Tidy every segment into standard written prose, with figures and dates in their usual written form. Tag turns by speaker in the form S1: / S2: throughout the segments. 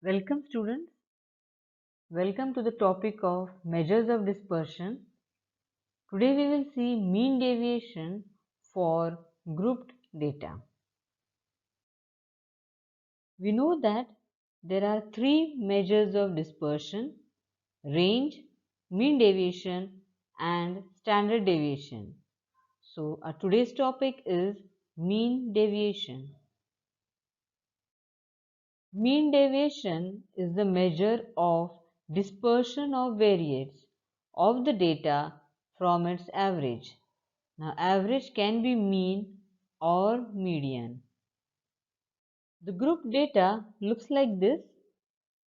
S1: Welcome students. Welcome to the topic of measures of dispersion. Today we will see mean deviation for grouped data. We know that there are three measures of dispersion: range, mean deviation and standard deviation. So our today's topic is mean deviation. Mean deviation is the measure of dispersion of variates of the data from its average. Now, average can be mean or median. The group data looks like this.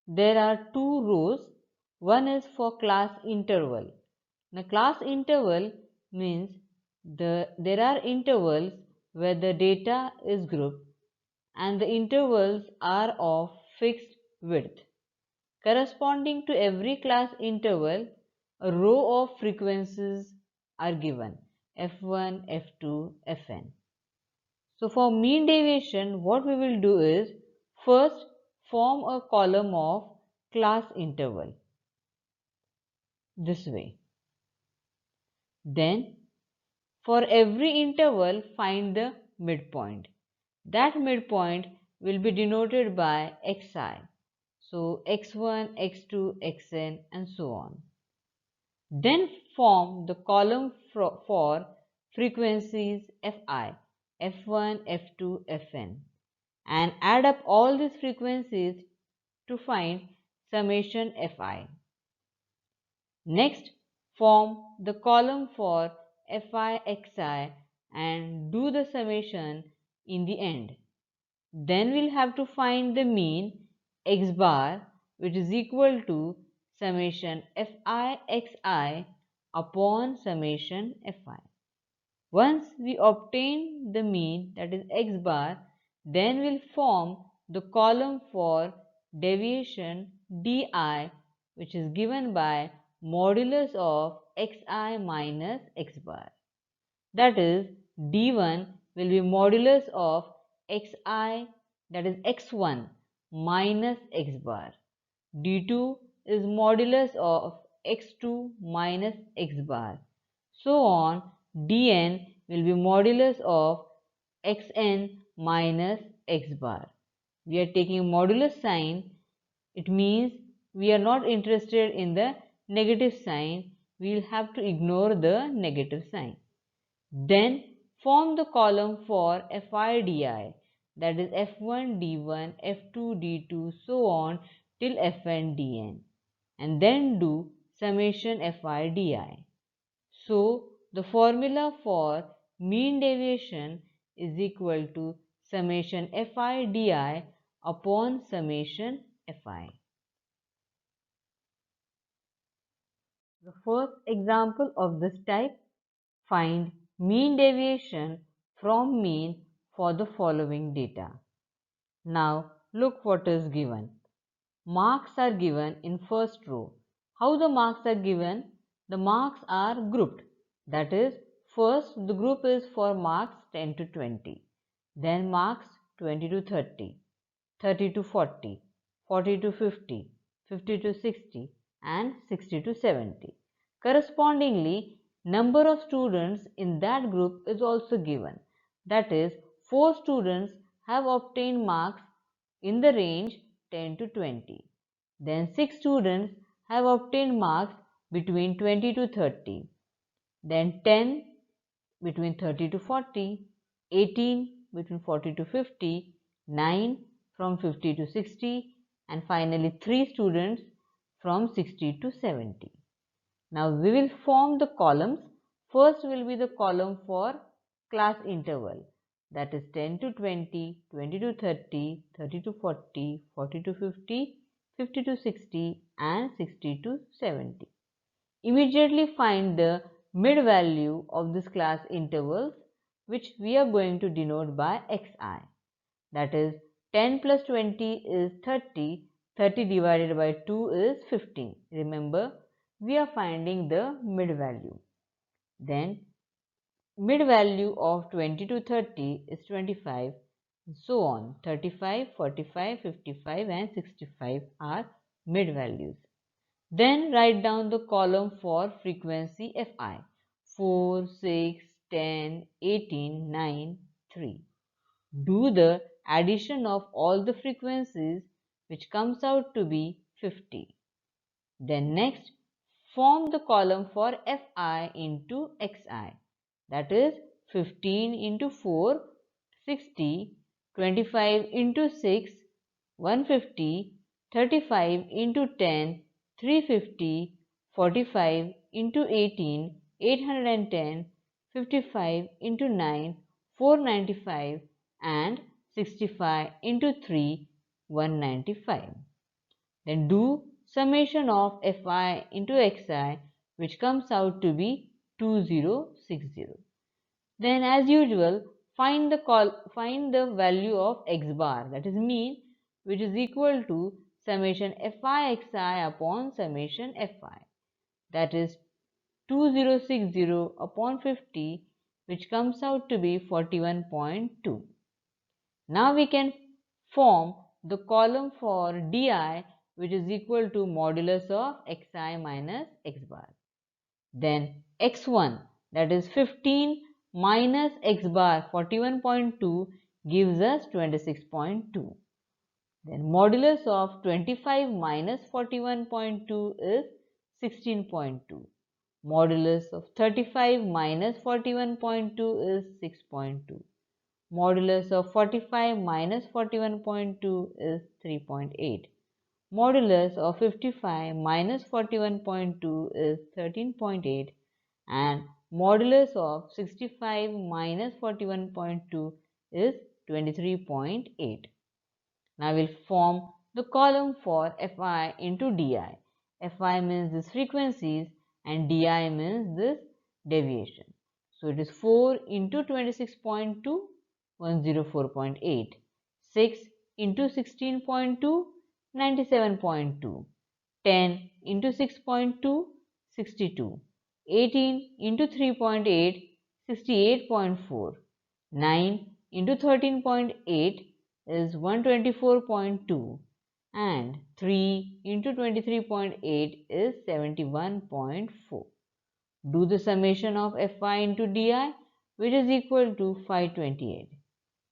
S1: There are two rows. One is for class interval. Now, class interval means there are intervals where the data is grouped and the intervals are of fixed width. Corresponding to every class interval, a row of frequencies are given: f1, f2, fn. So for mean deviation, what we will do is first form a column of class interval this way. Then for every interval, find the midpoint. That midpoint will be denoted by xi. So x1, x2, xn and so on. Then form the column for frequencies fi, f1, f2, fn and add up all these frequencies to find summation fi. Next, form the column for fi, xi and do the summation in the end. Then we'll have to find the mean x bar, which is equal to summation fi xi upon summation fi. Once we obtain the mean, that is x bar, then we'll form the column for deviation di, which is given by modulus of xi minus x bar. That is, d1 will be modulus of xi, that is x1 minus x bar. d2 is modulus of x2 minus x bar. So on, dn will be modulus of xn minus x bar. We are taking modulus sign. It means we are not interested in the negative sign. We will have to ignore the negative sign. Then form the column for fi di, that is f1 d1, f2 d2, so on till fn dn, and then do summation fi di. So the formula for mean deviation is equal to summation fi di upon summation fi. The first example of this type: find mean deviation from mean for the following data. Now look what is given. Marks are given in first row. How the marks are given? The marks are grouped. That is, first the group is for marks 10 to 20, then marks 20 to 30, 30 to 40, 40 to 50, 50 to 60 and 60 to 70. Correspondingly, number of students in that group is also given. That is, 4 students have obtained marks in the range 10 to 20. Then 6 students have obtained marks between 20 to 30. Then 10 between 30 to 40, 18 between 40 to 50, 9 from 50 to 60 and finally 3 students from 60 to 70. Now we will form the columns. First will be the column for class interval, that is 10 to 20, 20 to 30, 30 to 40, 40 to 50, 50 to 60 and 60 to 70. Immediately find the mid value of this class intervals, which we are going to denote by xi. That is, 10 plus 20 is 30, 30 divided by 2 is 15. Remember, we are finding the mid value. Then mid value of 20 to 30 is 25, and so on. 35, 45, 55 and 65 are mid values. Then write down the column for frequency Fi. 4, 6, 10, 18, 9, 3. Do the addition of all the frequencies, which comes out to be 50. Then next, form the column for Fi into Xi. That is 15 into 4, 60, 25 into 6, 150, 35 into 10, 350, 45 into 18, 810, 55 into 9, 495 and 65 into 3, 195. Then do summation of Fi into Xi, which comes out to be 2060. Then as usual, find the value of x bar, that is mean, which is equal to summation Fi Xi upon summation Fi, that is 2060 upon 50, which comes out to be 41.2. Now we can form the column for di, which is equal to modulus of xi minus x bar. Then x1, that is 15 minus x bar 41.2 gives us 26.2. Then modulus of 25 minus 41.2 is 16.2. Modulus of 35 minus 41.2 is 6.2. Modulus of 45 minus 41.2 is 3.8. Modulus of 55 minus 41.2 is 13.8 and modulus of 65 minus 41.2 is 23.8. Now we'll form the column for Fi into Di. Fi means this frequencies and Di means this deviation. So it is 4 into 26.2, 104.8. 6 into 16.2, 97.2. 10 into 6.2, 62. 18 into 3.8, 68.4. 9 into 13.8 is 124.2 and 3 into 23.8 is 71.4. Do the summation of Fi into Di, which is equal to 528.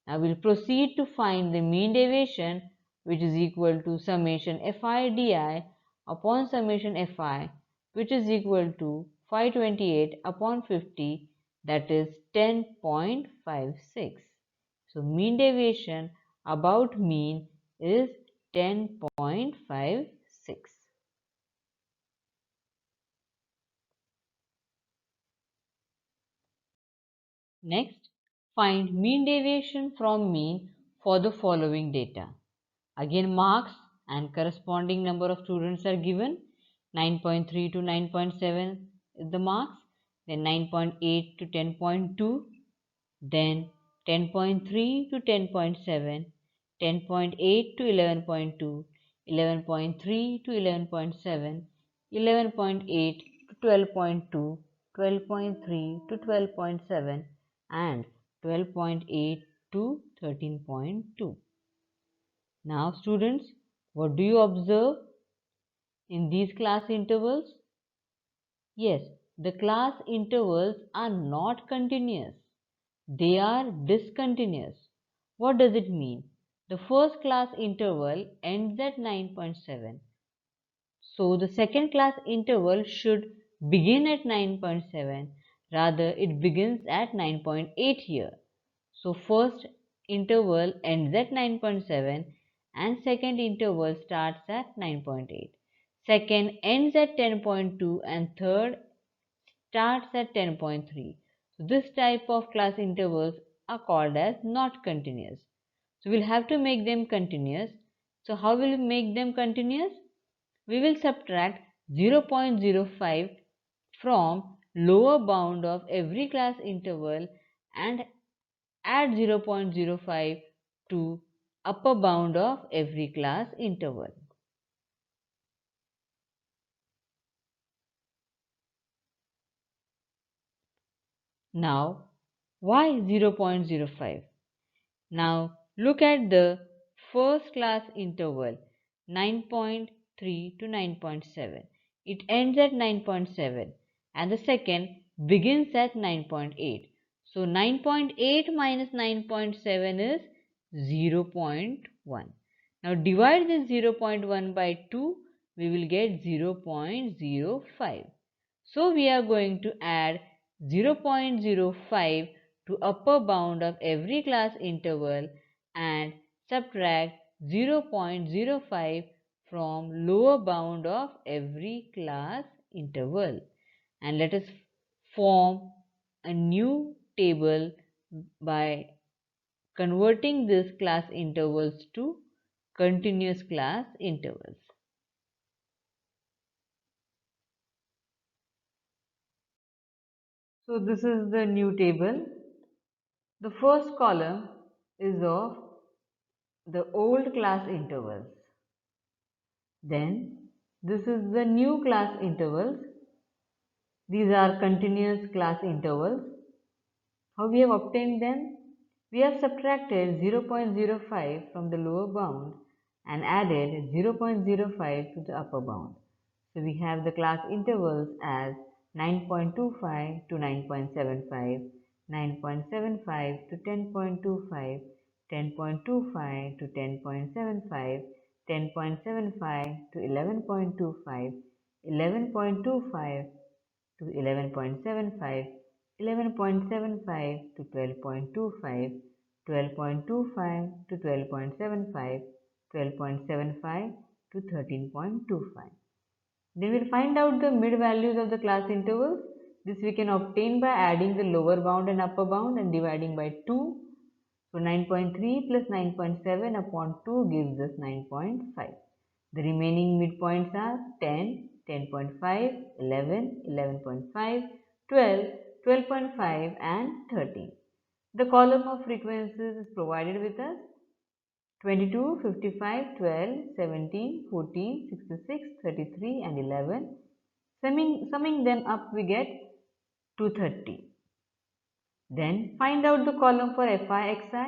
S1: Now we'll proceed to find the mean deviation, which is equal to summation Fi Di upon summation Fi, which is equal to 528 upon 50, that is 10.56. So mean deviation about mean is 10.56. Next, find mean deviation from mean for the following data. Again, marks and corresponding number of students are given. 9.3 to 9.7 is the marks, then 9.8 to 10.2, then 10.3 to 10.7, 10.8 to 11.2, 11.3 to 11.7, 11.8 to 12.2, 12.3 to 12.7 and 12.8 to 13.2. Now students, what do you observe in these class intervals? Yes, the class intervals are not continuous. They are discontinuous. What does it mean? The first class interval ends at 9.7. So the second class interval should begin at 9.7. Rather, it begins at 9.8 here. So first interval ends at 9.7 and second interval starts at 9.8. Second ends at 10.2 and third starts at 10.3. So this type of class intervals are called as not continuous. So we'll have to make them continuous. So how will we make them continuous? We will subtract 0.05 from lower bound of every class interval and add 0.05 to upper bound of every class interval. Now, why 0.05? Now, Look at the first class interval 9.3 to 9.7. It ends at 9.7 and the second begins at 9.8. So 9.8 minus 9.7 is 0.1. Now divide this 0.1 by 2, we will get 0.05. So we are going to add 0.05 to upper bound of every class interval and subtract 0.05 from lower bound of every class interval. And let us form a new table by converting these class intervals to continuous class intervals. So this is the new table. The first column is of the old class intervals. Then this is the new class intervals. These are continuous class intervals. How we have obtained them? We have subtracted 0.05 from the lower bound and added 0.05 to the upper bound. So we have the class intervals as 9.25 to 9.75, 9.75 to 10.25, 10.25 to 10.75, 10.75 to 11.25, 11.25 to 11.75, 11.75 to 12.25, 12.25 to 12.75, 12.75 to 13.25. Then we'll find out the mid values of the class intervals. This we can obtain by adding the lower bound and upper bound and dividing by 2. So 9.3 plus 9.7 upon 2 gives us 9.5. The remaining midpoints are 10, 10.5, 11, 11.5, 12, 12.5 and 13. The column of frequencies is provided with us 22, 55, 12, 17, 14, 66, 33 and 11. Summing them up we get 230. Then find out the column for Fi Xi.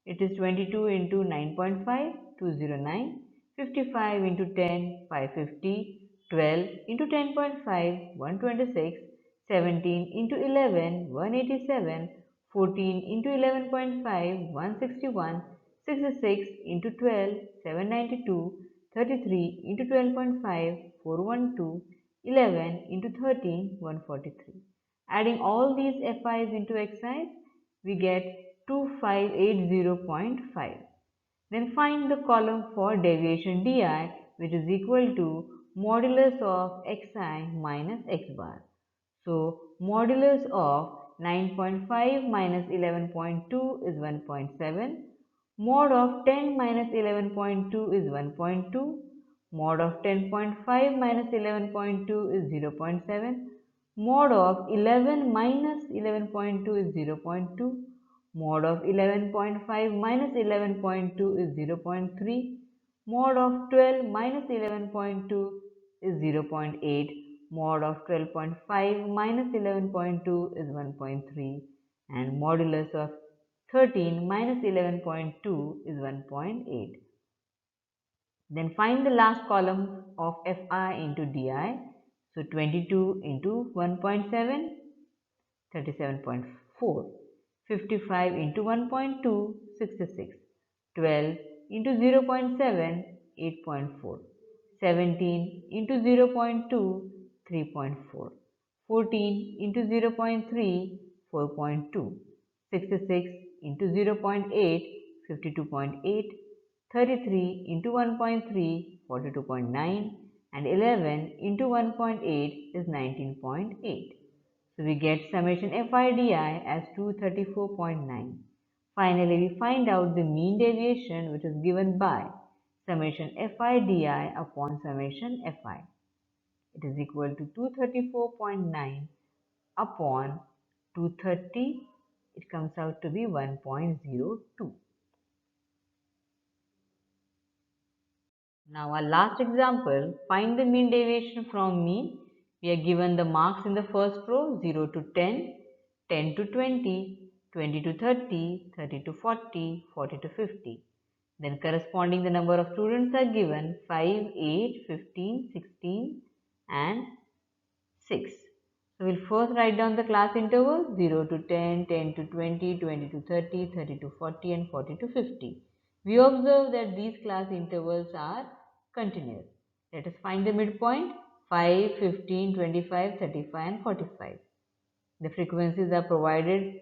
S1: It is 22 into 9.5, 209, 55 into 10, 550, 12 into 10.5, 126, 17 into 11, 187, 14 into 11.5, 161, 66 into 12, 792, 33 into 12.5, 412, 11 into 13, 143. Adding all these Fi's into Xi's, we get 2580.5. Then find the column for deviation di, which is equal to modulus of xi minus x bar. So, modulus of 9.5 minus 11.2 is 1.7. Mod of 10 minus 11.2 is 1.2. Mod of 10.5 minus 11.2 is 0.7. Mod of 11 minus 11.2 is 0.2. Mod of 11.5 minus 11.2 is 0.3. Mod of 12 minus 11.2 is 0.8. Mod of 12.5 minus 11.2 is 1.3. And modulus of 13 minus 11.2 is 1.8. Then find the last column of Fi into Di. So 22 into 1.7, 37.4. 55 into 1.2, 66. 12 into 0.7, 8.4. 17 into 0.2, 3.4. 14 into 0.3, 4.2. 66 into 0.8, 52.8. 33 into 1.3, 42.9 and 11 into 1.8 is 19.8. So we get summation FIDI as 234.9. Finally, we find out the mean deviation, which is given by summation FIDI upon summation FI. It is equal to 234.9 upon 230. It comes out to be 1.02. Now our last example, find the mean deviation from mean. We are given the marks in the first row 0 to 10, 10 to 20, 20 to 30, 30 to 40, 40 to 50. Then corresponding the number of students are given 5, 8, 15, 16 and 6. So we'll first write down the class intervals 0 to 10, 10 to 20, 20 to 30, 30 to 40 and 40 to 50. We observe that these class intervals are continuous. Let us find the midpoint 5, 15, 25, 35 and 45. The frequencies are provided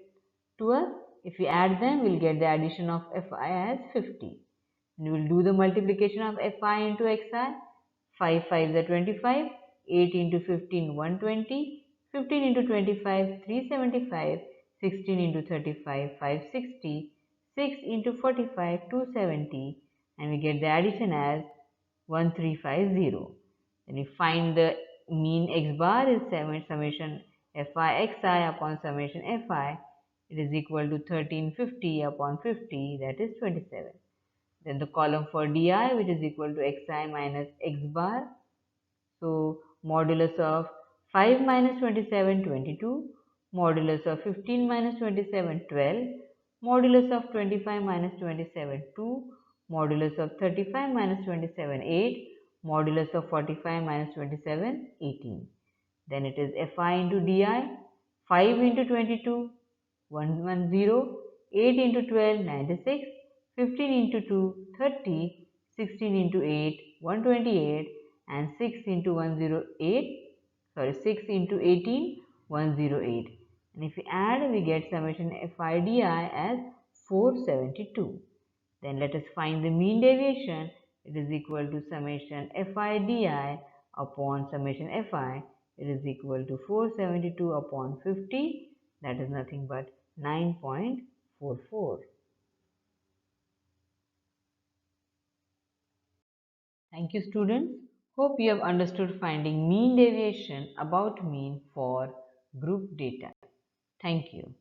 S1: to us. If we add them, we'll get the addition of Fi as 50. And we will do the multiplication of Fi into Xi. 5 5s are 25, 8 into 15 120, 15 into 25 375, 16 into 35 560, 6 into 45 270, and we get the addition as 1350. Then we find the mean x bar is summation Fi xi upon summation Fi. It is equal to 1350 upon 50, that is 27. Then the column for di, which is equal to xi minus x bar. So modulus of 5 minus 27 22, modulus of 15 minus 27 12, modulus of 25 minus 27 2, modulus of 35 minus 27 8, modulus of 45 minus 27 18. Then it is Fi into di, 5 into 22 110, 8 into 12 96, 15 into 2 30, 16 into 8 128 and 6 into 6 into 18 108. And if we add, we get summation Fi di as 472. Then let us find the mean deviation. It is equal to summation Fi di upon summation Fi. It is equal to 472 upon 50. That is nothing but 9.44. Thank you, students. Hope you have understood finding mean deviation about mean for group data. Thank you.